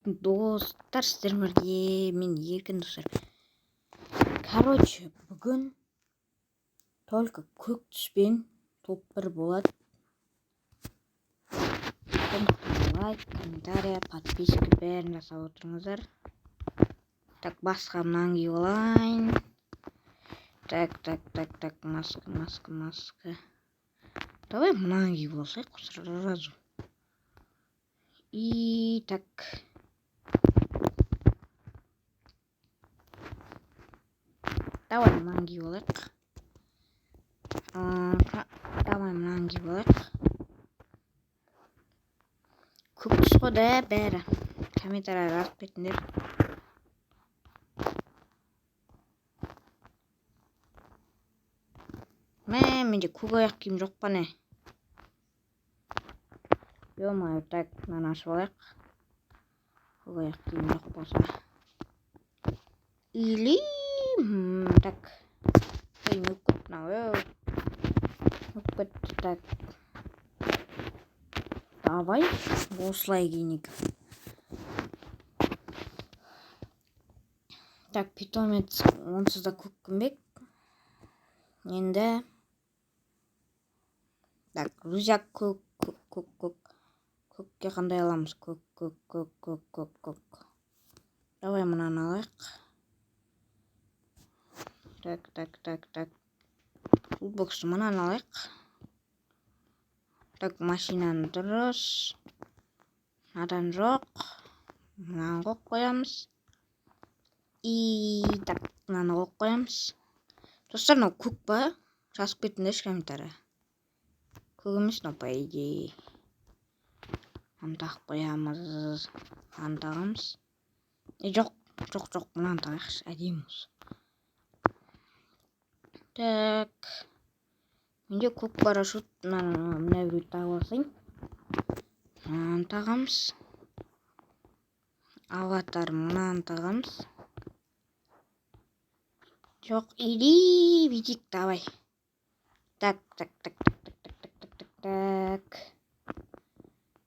Достар, сіздерге мен еркін достар. Короче, бүгін только көк түспен топ 1 болады. Лайк, комментария, подписка бәрін жасап отырыңыздар. Так, басқа мынаны киіп алайын. Так, маска. Давай мынаны киіп алсайық сразу. И так. Давай мынаны киіп алайық. Давай мынаны киіп алайық. Көк түс қой да бәрі. Комментария жазып кетіңдер. Менде көк аяқ киім жоқ па не? Ё-моё, так, мынаны ашып алайық. Көк аяқ киім жоқ болса. Или так. Ой, нүккет мынау. Нүккет, так. Давай осылай киінейік. Так, питомец онсыз да көк кімбек. Енді так, рузяк көк. Көкке қандай аламыз? Көк. Давай мынаны алайық. Так. Футбоксты мынаны алайық. Так, машинаны дұрыс. Надан жоқ. Мынаны қойып қоямыз. И так, мынаны қойып қоямыз. Достар, мынау көк па? Жазып кетіңдерші комментария. Көк емес, мынау по идее. Мынаны тағып қоямыз. Мынаны тағамыз. Жоқ, мынаны тағайықшы, әдемі осы. Так. Менде көк парашют, мына біреуді тағып алсайын. Мынаны тағамыз. Аватар, мынаны тағамыз. Жоқ, иди, битик, давай. Так.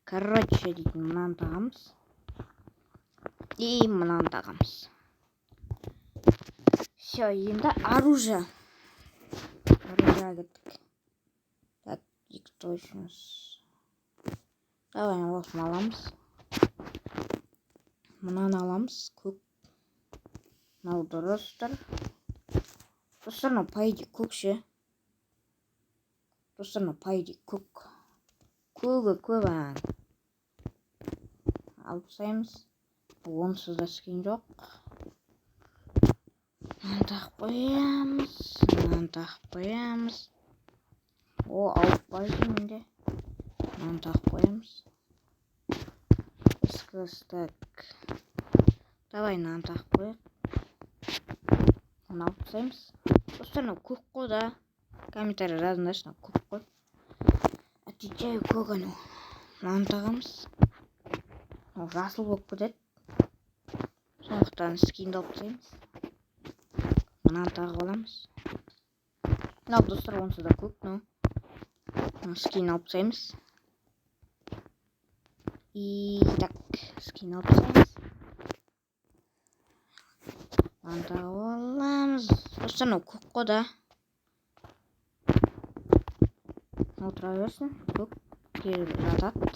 Короче, дейтін мынаны тағамыз. И мынаны тағамыз. Все, енді оружие. Оружие кеттік. Так, точность. Давай, осыны аламыз. Мынаны аламыз, көк. Мынау дұрыстыр. Достар, мынау по идее көк ше. Достар, мынау по идее көк. Көк аң. Алып тастаймыз. Онсыз да скин жоқ. Мынаны тағып қоямыз. О, ауытпайды менде. Мынаны тағып қоямыз. Так. Давай мынаны тағып қояйық. Мынаны алып тастаймыз. Достар, мынау көк қой да. Комментария жазыңдаршы, мынау көк қой. Отвечаю, көк анау. Мынаны тағамыз. Мынау жасыл болып кетеді. Сондықтан скинді алып тастаймыз. Мынаны тағып аламыз. Мынау достар, онсыз да көк, скин алып тастаймыз. И так, скин алып тастаймыз. Мынаны тағып аламыз. Достар, мынау көк қой да. Отыра берсін, көк келіп жатады.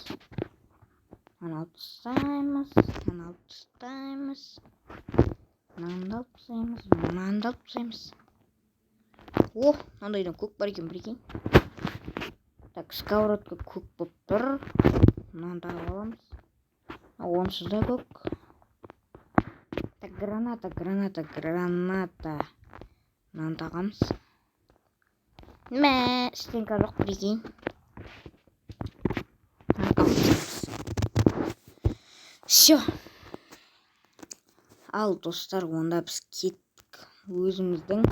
Мынаны алып тастаймыз. Мынаны алып тастаймыз. О, мынандайдан көк бар екен, прикинь. Так, сковородка көк болып тұр. Мынаны тағып аламыз. Онсыз да көк. Так, граната. Мынаны тағамыз. Стенка жоқ, прикинь. Все. Ал, достар, онда біз кеттік. Өзіміздің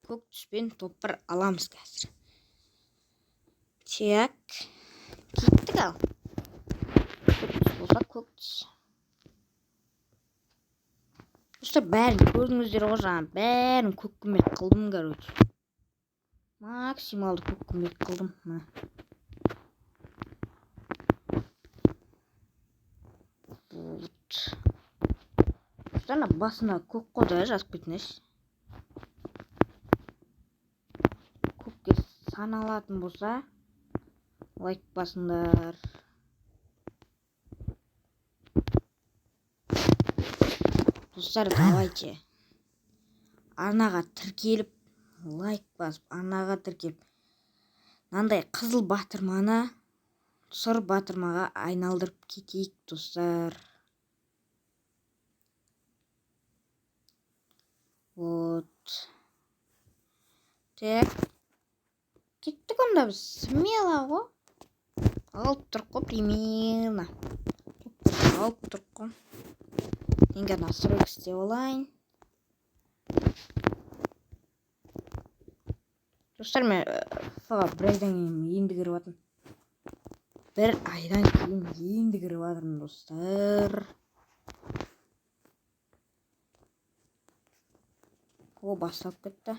көк түспен топ 1 аламыз қазір. Так. Кеттік ал. Көк түс болса көк түс. Достар, бәрін көрдіңіздер ғой, жаңа бәрін көк күмбек қылдым, короче. Максималды көк күмбек қылдым. достар, басына көк қода жазып кетіңіз. Көкке саналатын болса, лайк басыңдар. Достар, давайте. Арнаға тіркеліп, лайк басып, арнаға тіркеліп, мынандай қызыл батырманы сұр батырмаға айналдырып кетейік, достар. Вот. Так. Кеттік онда біз. Смело ғой. Алып тұрық қой, примерно. Алып тұрық қой. Енді настройка істеп алайын. Достар, мен бір айдан кейін енді кіріп жатырмын. Бір айдан кейін енді кіріп жатырмын, достар. О, басталып кетті.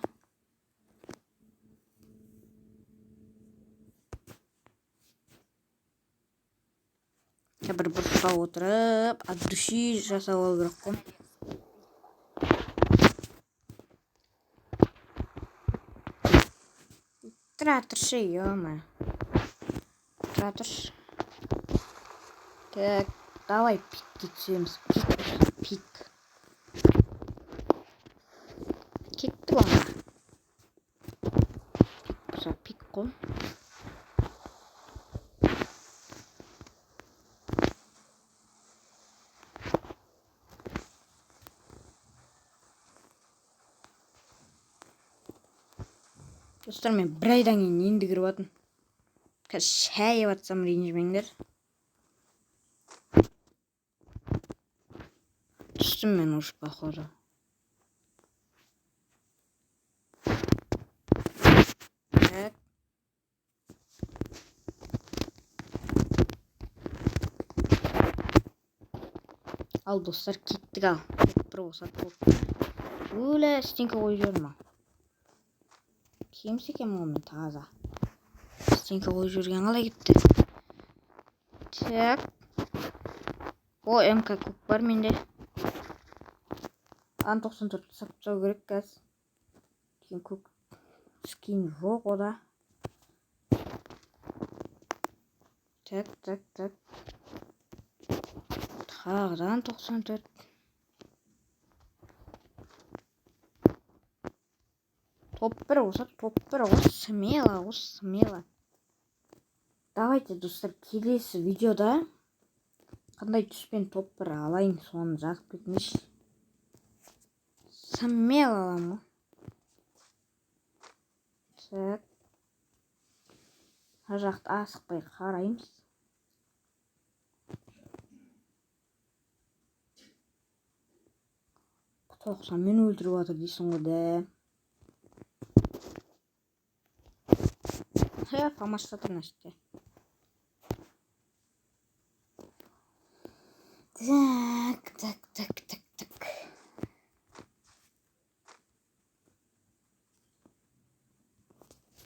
Бір бұрышқа отырып, от души жасап алу керек қой. Тұра тұршы, ё-ма. Тұра тұршы. Так, давай пикке түсеміз. Пик. Кетті ғой. Пик қой. Достар, мен бір айдан кейін енді кіріп жатырмын. Қазір шай жеп жатсам ренжімеңдер. Түстім мен уже, походу. Так. Ал, достар, кеттік ал. Бір болсақ болды. Өлі, стенка қойып жүрмін. Кемсе кем ғой мен таза. Стенка қойып жүрген қалай кетті? Так. О, МК көк бар менде. Ан 94 сап тастау керек қазір. Кейін көк скин жоқ ода. Так. Тағыдан 94. Топ бір болса, смело. Давайте, достар, келесі видеода қандай түспен топ бір алайын, соны жазып кетіңіз. Смело аламын. Так. Жақты асықпай қараймыз. Тоқсан мен өлтіріп жатыр дейсің ғой да. Фамаштатыр нәрсте. Так.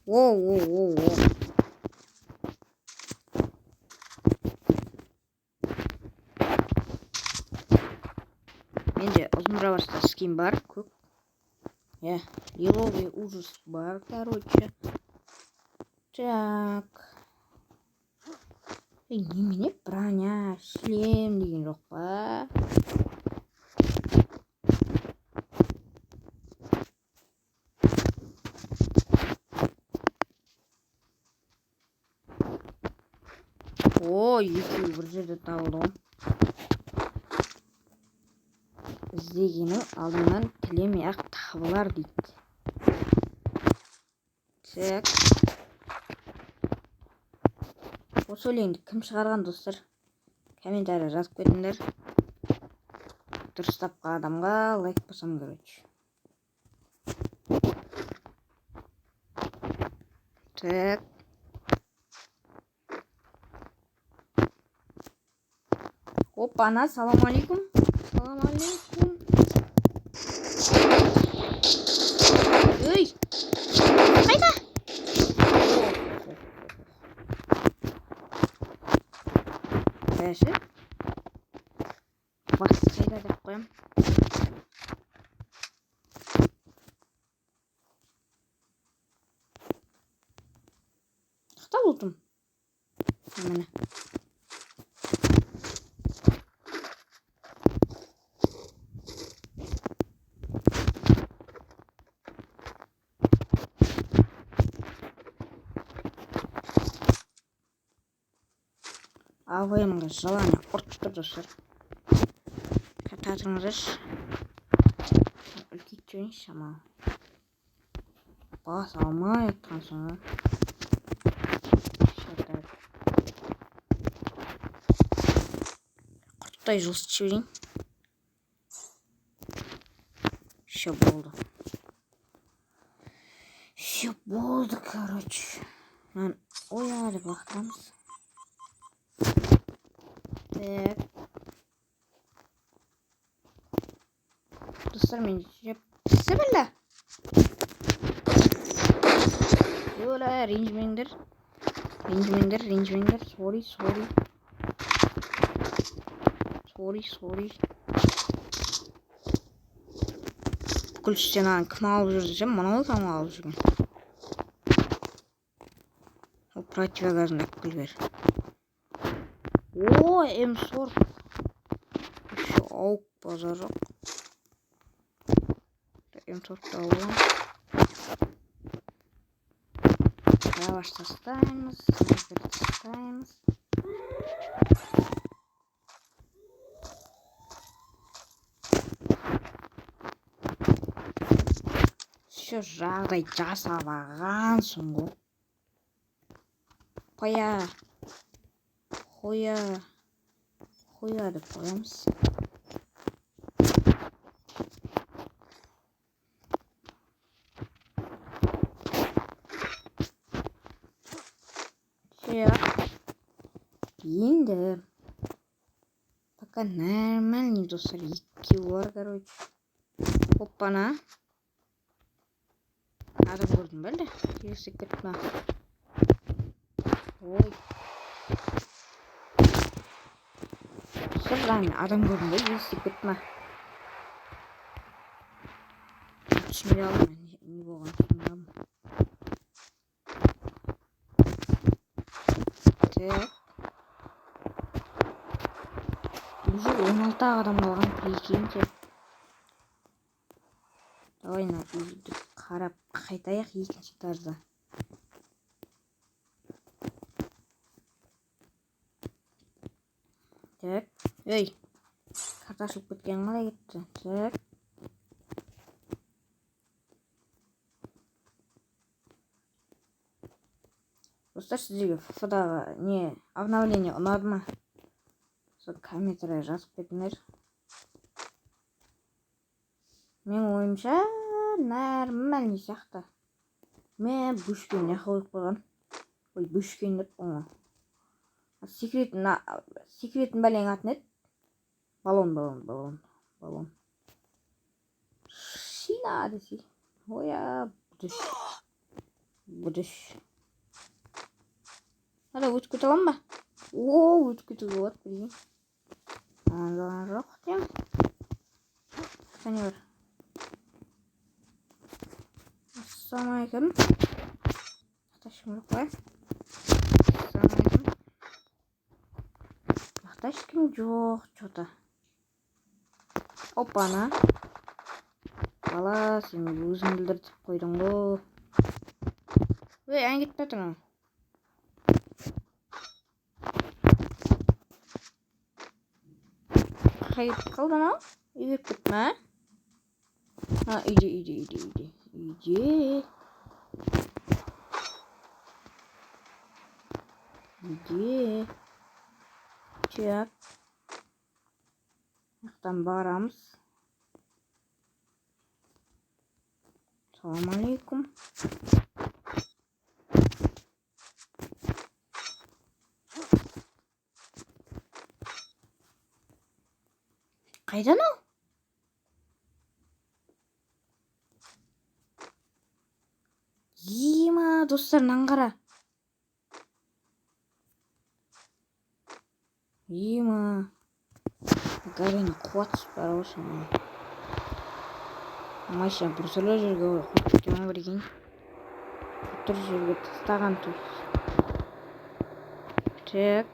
Воу. Менде ұзын жабарста скин бар, көк. Лиловый ужас бар, короче. Так. Немене броня, шлем деген жоқ па? О, екеуі бір жерде табылды ғой. Іздегенің алдынан тілемей ақ табылар дейді. Так. Осы өлеңді кім шығарған, достар? Комментария жазып кетіңдер. Дұрыс тапқан адамға лайк басам, короче. Так. Опа-на, салам алейкум. Ей! Қайда? Бәші. Басты қайда деп қоям. Міне. Абайымға жаланы ұртты достар. Татырыңыздаршы. Үлкейіп жөнейші ама. Бас алмай атқан соң. Құрттай жылсыт жіберейін. Все болды. Все болды, короче. Ой, әлі бақтырамыз. Так. Достар, мен жеп сібілі. Yola, ренжімеңдер. Sorry. Бүкіл стенаны кім алып жүр десем, мынау кім алып жүрген. Противогазын әккіл бер. О, М40. Еще ауып базар жоқ. М40'та аламын. Қарабаш тастаймыз. Снайпер тастаймыз. Все жағдай жасап алғансың ғой. Қоя деп қоямыз. Енді пока нормальный достар, екі бар, короче. Оппана. Адам көрдім бәлді? Ерсек кетті ма? Ой. Сұрған адам көрдім бәлді? Ерсек кетті ма? Түсінбей алам, не болған түсінбеймін. Так. Уже 16 адам қалған, прикиньте. Давай на үйді қарап қайтайық екінші этажда. Так. Ей, карташылып кеткен қалай кетті. Так. Достар, сіздерге фф-дағы не обновление ұнады ма? Сол комментария жазып кетіңдер. Мен ойымша нормальный сияқты. Мен бөшкен не қойып қойған. Ой, бөшкен деп оңа. Секретін бәлең атын еді. Баллон. Шина десе. Оя, бұдыш. Ада өтіп кете алам ба? О, өтіп кетуге болады, білген. Андаған жоқ, дем. Қане бар? Ассаламалейкум. Ақташым жоқ қой. Ассаламалейкум. Ақташым жоқ, что-то. Опана. Бала, сен өзің білдіртіп қойдың ғой. Ой, ән кетіп жатырмын. Қайып қалды ма? Үйге кетті ма? Үйде. Чек. Яқтан барамыз. Салам алейкум. Қайдан ол? Ема, достар, наңғара. Ема. Гарені қуатсыз бар осы. Машина бұрсырлы жерге қойып кеткен ма бірген. Тұр жерге тастаған тұр. Так.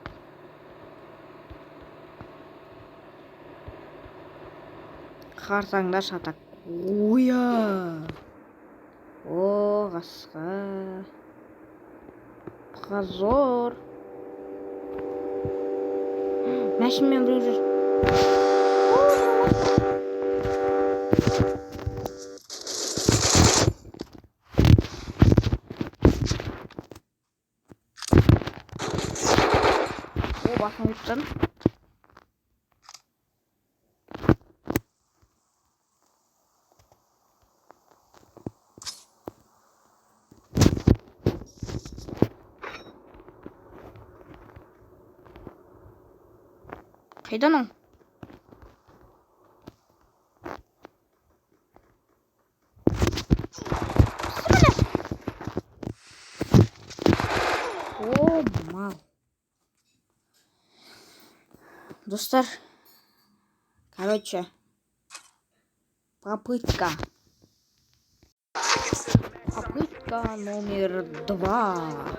Қарсаңда шатақ. Оя. О, қасқа. Позор. Мәшінмен біреу жүр. О, басын өттім. Қайдан ол? О, мал. Достар, короче, попытка номер 2.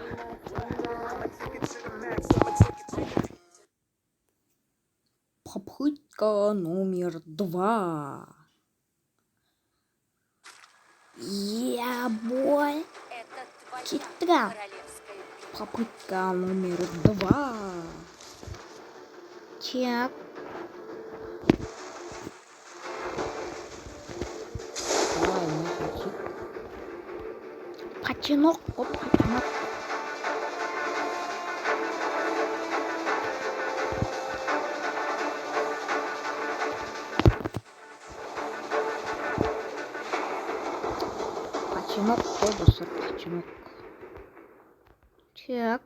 Попытка номер 2. Бой. Читра. Попытка номер 2. Так. Давай, не хочу. Починок, починок. Починок, достар, починок. Так.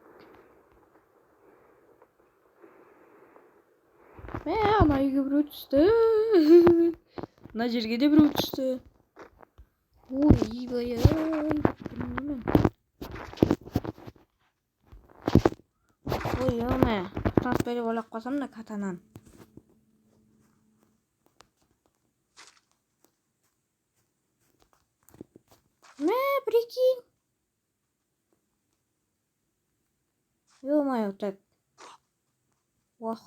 Ана үйге біреу түсті. Мына жерге де біреу түсті. Ойбай-ай. Ой, ема. Трансфері ойлап қалсам да катанан. Прикинь. Ё-моё, так. Вах.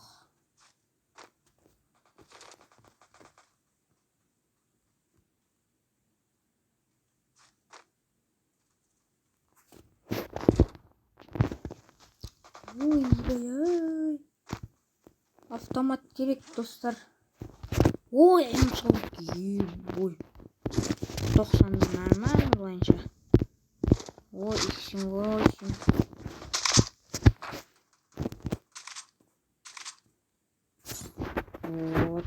Ой-ой-ой. Автомат керек, достар. Ой, ой. 90 нормально былайынша. Ой, 8. Вот.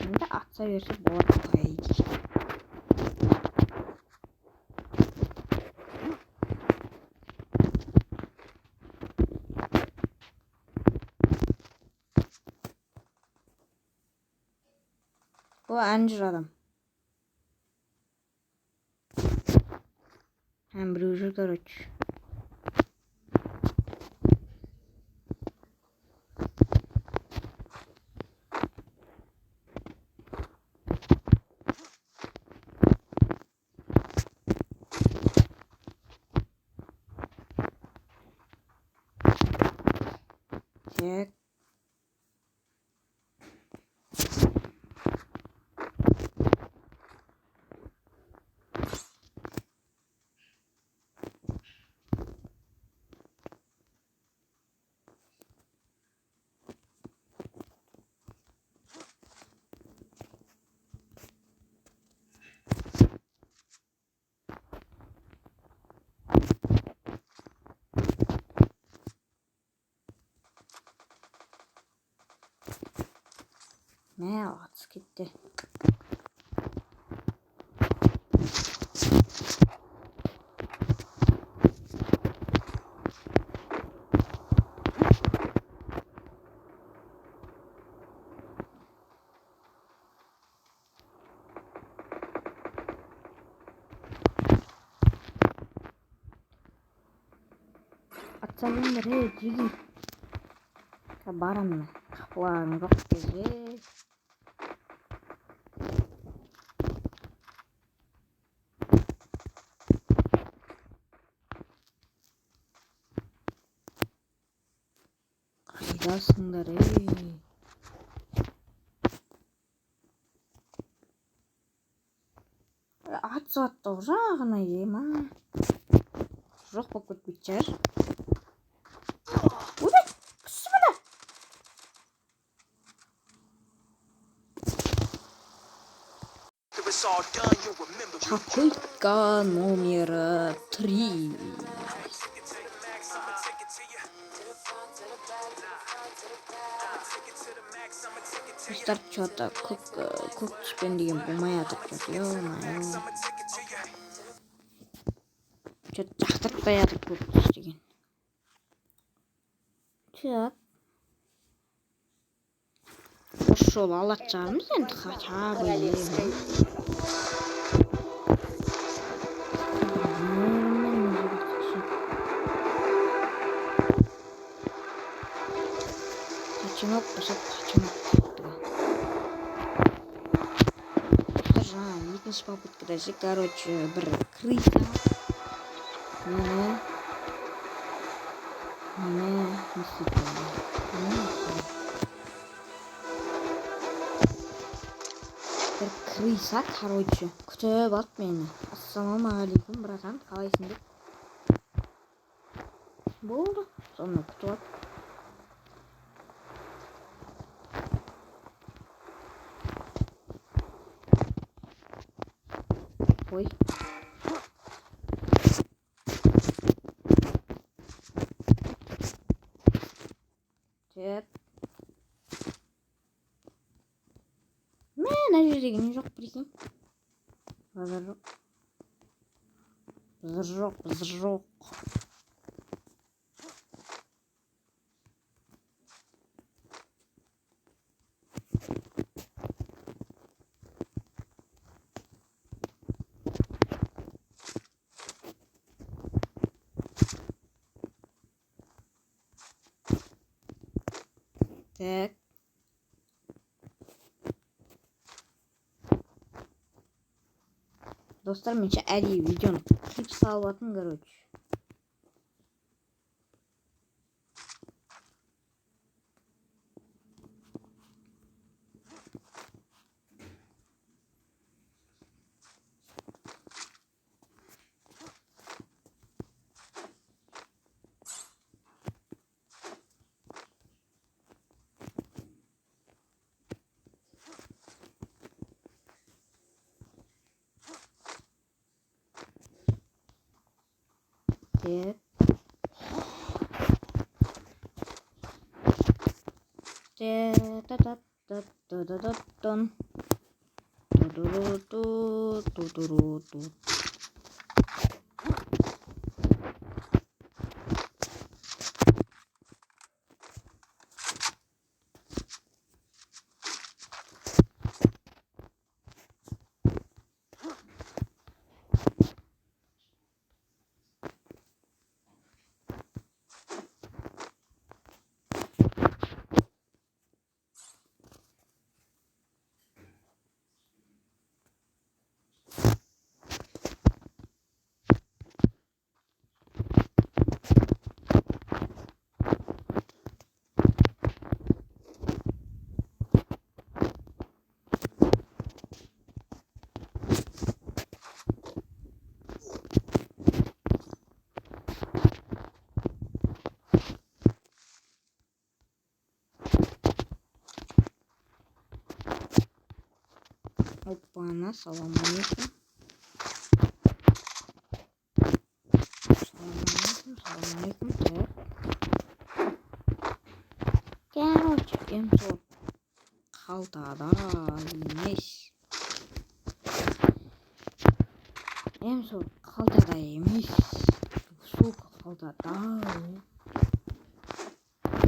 Енді атса берсе болады, по идее. О, ән жүр адам. Біреу жүр, короче. Так. Ne at gitti. Atsanın nereye gidiyor? Kabaran mı? Kapılarını yok dedi. Қайдасыңдар, ей? Атса жағына ема. Жоқ болып кетпейді шығар. Ой, кісі мына. Попытка номер 3. Старт что-то көк түспен деген болмай жатыр что-то. Ё-моё. Что-то жақтыртпай жатыр көк түс деген. Так. Осы жолы алатын шығармыз енді хотя бы. Качанок қосып качанок қойыпты. Жаңа екінші попыткада же, короче, бір крыса. Бір крыса, короче, күтіп алды мені. Ассалаумағалейкум, братан, қалайсың деп. Болды, соны күтіп алды. Ой. Теп. Мен әже деген жоқ, прикинь. Базар жоқ. Так. Достар, мен әдейі видеоны клип салып атын, короче. Так. Та-та-та-та-та-та-та-тон. Ту-ту-ру-ту-ту-ту-ру-ту. Опа-на, салам-алейкум. Салам-алейкум. Так. Короче, М4 қалтада емес. М4 қалтада емес. Сука, қалтада.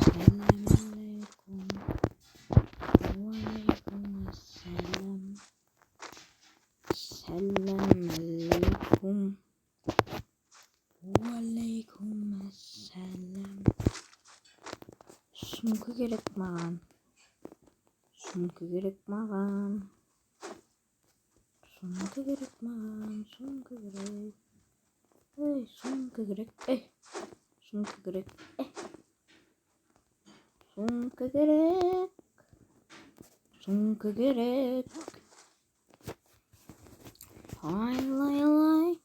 Салам-алейкум. Уалейкум ассалам. Салам-алейкум. Уалейкум ассалам. Сумка керек маған. Сумка керек маған. Сумка керек маған. Сумка керек. Сумка керек. Сумка керек. Sumka gerek. Sumka gerek. Lay lay lay.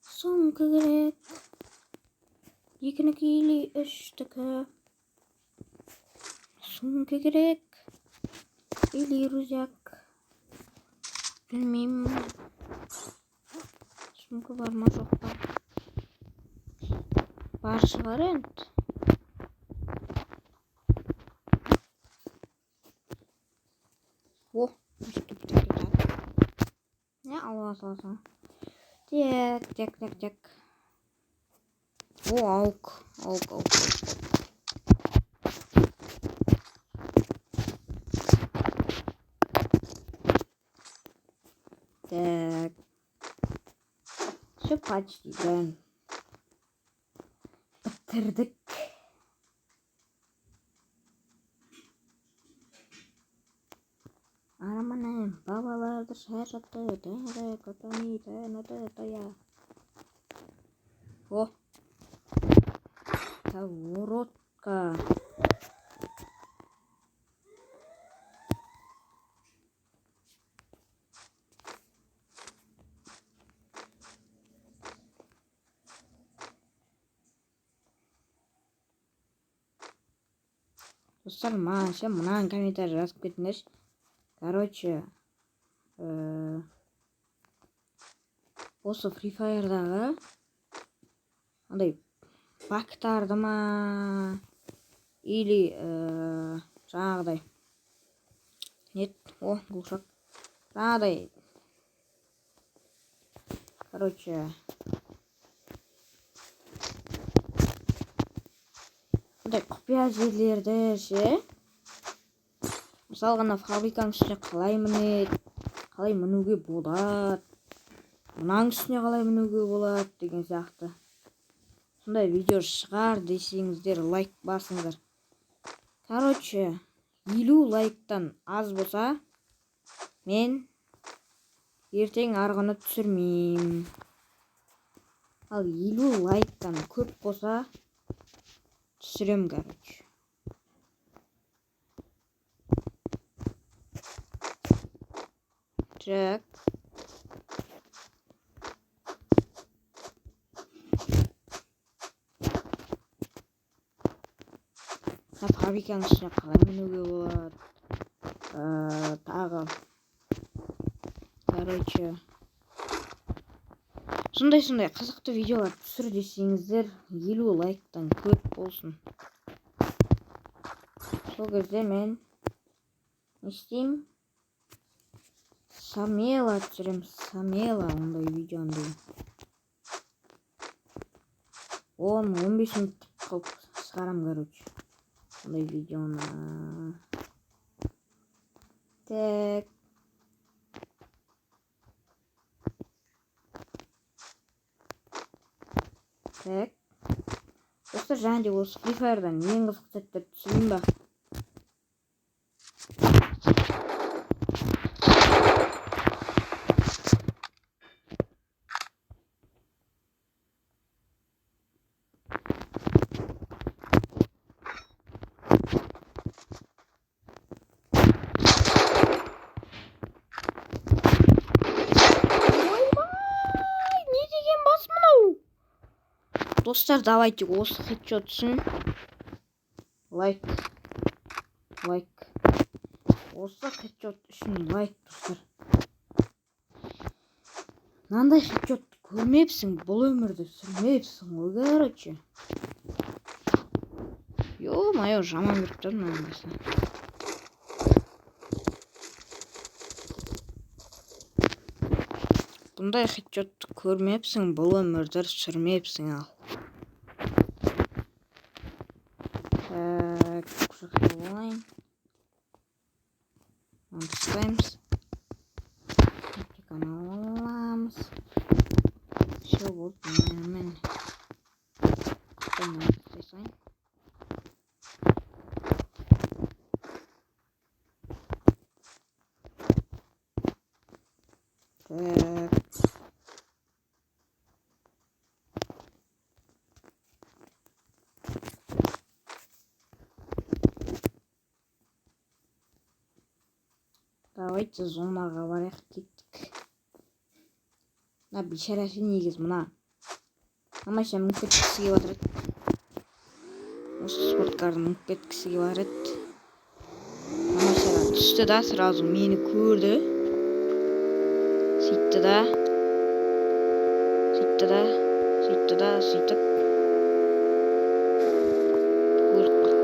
Sumka gerek. Yekini kili üstteki. Sumka gerek. İli rüzak. Bilmem. Sumka var mı çok var. Barış var ent. Oh. Ne Allah olsun. Tek. Oh avuk. Так, все почти, да. Bitirdik. Aramanın babalardır her atı, dene katani, dene ya. Oh. Тавороtka. Dostlar maaşa mınan комментарий жазып кетіңдерші. Короче, осы Free Fire'дағы андай бактарды ма или жаңағыдай о глушак жаңағыдай короче андай құпия жерлерді ше мысалы ғана фабриканың үстіне қалай мінуге болады, мынаның үстіне қалай мінуге болады деген сияқты сондай видео шығар десеңіздер лайк басыңыздар. Короче 50 лайктан аз болса мен ертең арғыны түсірмеймін, ал 50 лайктан көп болса түсірем. Короче так фабриканың үстіне қалай мінуге болады тағы короче сондай қызықты видеолар түсір десеңіздер 50 лайктан көп болсын. Сол кезде мен не істеймін? Самела түсірем, самела ондай видеоны 10-15 минут қылып шығарам. Короче ондай видеоны. Так достар, және де осы Free Fire'дан ең қызықты сәттерді түсірейін ба? Достар, давайте осы хедшот үшін лайк. Осы хедшот үшін лайк, достар. Мынандай хедшотты көрмепсің, бұл өмірде сүрмепсің ғой, короче. Ё-моё, жаман беріп тұр мынандайсы. Бұндай хедшотты көрмепсің, бұл өмірде сүрмепсің ал. Line. Times. Alamız. Şey oldu hemen. Tamam, design. давайте зонаға барайық кеттік. Мына бейшарасы негіз мына машина мініп кеткісі келіп жатыр еді. Осы спорткарды мініп кеткісі келіп жатыр еді. Машина түсті да сразу мені көрді. Сөйтті да сөйтіп көріп қалды.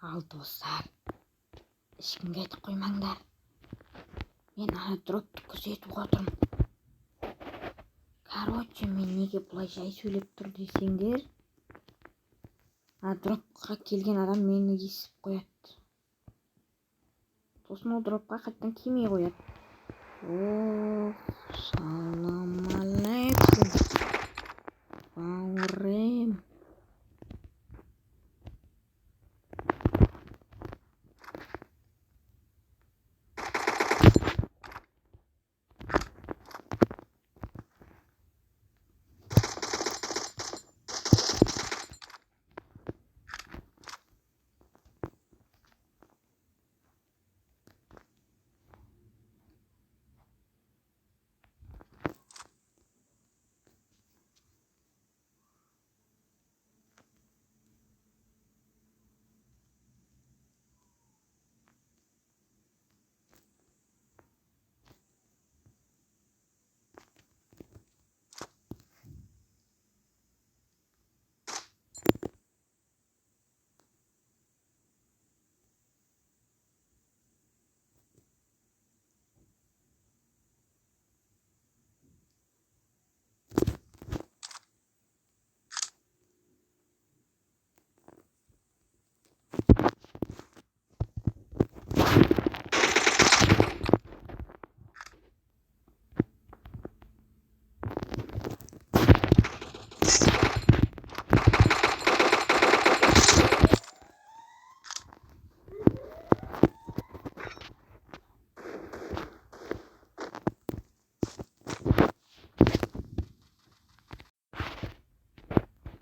Ал достар, ешкімге айтып қоймаңдар. Мен ана дропты күзетіп отырмын. Короче, мен неге бұлай жай сөйлеп тұр десеңдер, дропқа келген адам мені естіп қояды. Сосын ол дропқа қайттан келмей қояды. Салам алейкум, бауырым.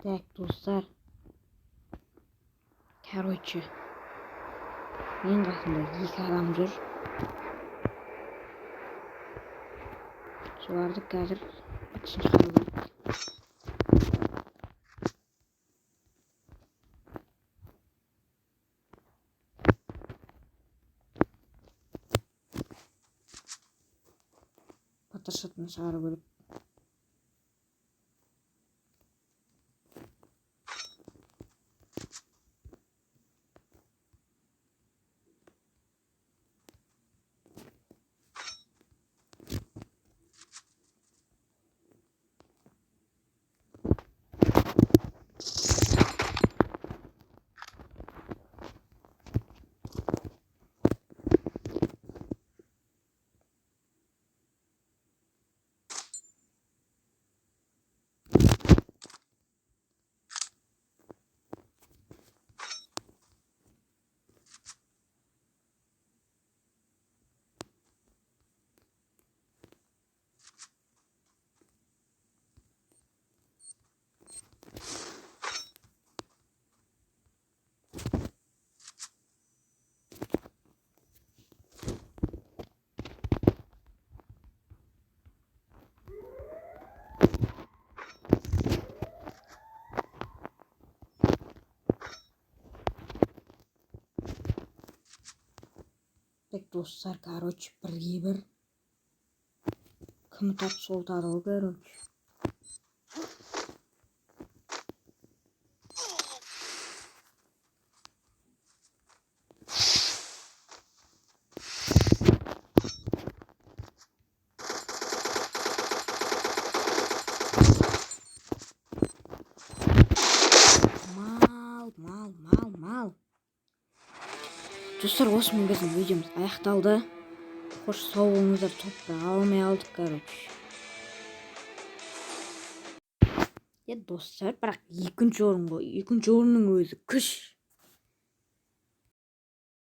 Так, достар. Короче, мен қасымда 2 адам жүр. Соларды қазір бітсін шығару керек. Батыршатын шығару керек. Так, достар, короче, бірге бір кім тап солтады ол, короче. Достар, осымен біздің видеомыз аяқталды. Қош сау болыңыздар, топырақ алмай алдық, короче. Достар, бірақ екінші орын ғой. Екінші орынның өзі күш.